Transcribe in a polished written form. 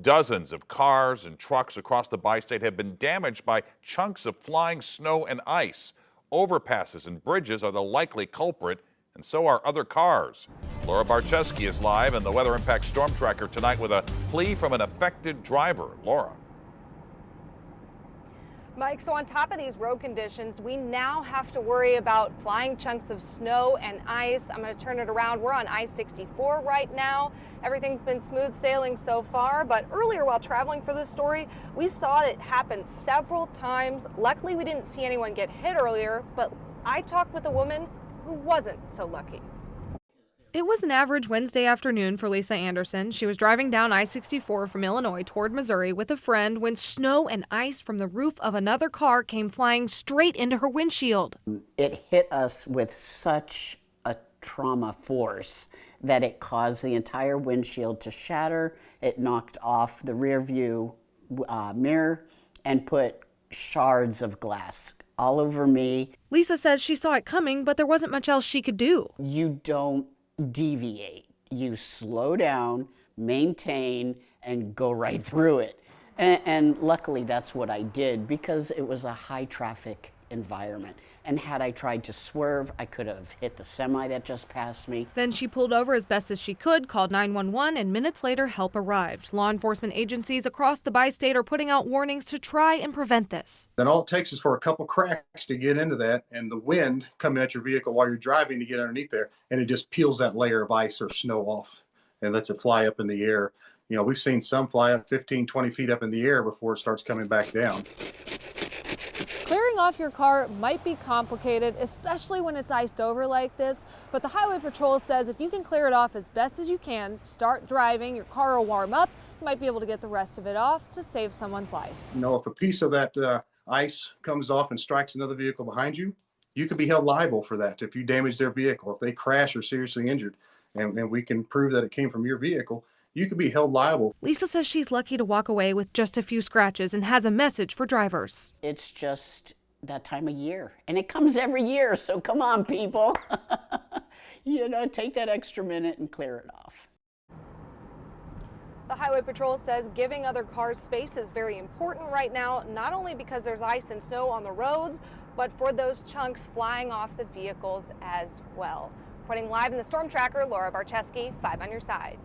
Dozens of cars and trucks across the bi-state have been damaged by chunks of flying snow and ice. Overpasses and bridges are the likely culprit, and so are other cars. Laura Barcheski is live in the Weather Impact Storm Tracker tonight with a plea from an affected driver. Laura. Mike, so on top of these road conditions, we now have to worry about flying chunks of snow and ice. I'm going to turn it around. We're on I-64 right now. Everything's been smooth sailing so far, but earlier while traveling for this story, we saw it happen several times. Luckily, we didn't see anyone get hit earlier, but I talked with a woman who wasn't so lucky. It was an average Wednesday afternoon for Lisa Anderson. She was driving down I-64 from Illinois toward Missouri with a friend when snow and ice from the roof of another car came flying straight into her windshield. It hit us with such a trauma force that it caused the entire windshield to shatter. It knocked off the rear view mirror and put shards of glass all over me. Lisa says she saw it coming, but there wasn't much else she could do. You don't deviate. You slow down, maintain, and go right through it. And luckily that's what I did because it was a high traffic environment. And had I tried to swerve, I could have hit the semi that just passed me. Then she pulled over as best as she could, called 911, and minutes later help arrived. Law enforcement agencies across the bi-state are putting out warnings to try and prevent this. Then all it takes is for a couple cracks to get into that and the wind coming at your vehicle while you're driving to get underneath there, and it just peels that layer of ice or snow off and lets it fly up in the air. You know, we've seen some fly up 15, 20 feet up in the air before it starts coming back down. Clearing off your car might be complicated, especially when it's iced over like this, but the Highway Patrol says if you can clear it off as best as you can, start driving, your car will warm up, you might be able to get the rest of it off to save someone's life. You know, if a piece of that ice comes off and strikes another vehicle behind you, you could be held liable for that if you damage their vehicle, if they crash or seriously injured, and we can prove that it came from your vehicle. You could be held liable. Lisa says she's lucky to walk away with just a few scratches and has a message for drivers. It's just that time of year, and it comes every year, so come on, people. You know, take that extra minute and clear it off. The Highway Patrol says giving other cars space is very important right now, not only because there's ice and snow on the roads, but for those chunks flying off the vehicles as well. Reporting live in the Storm Tracker, Laura Barcheski, 5 on your side.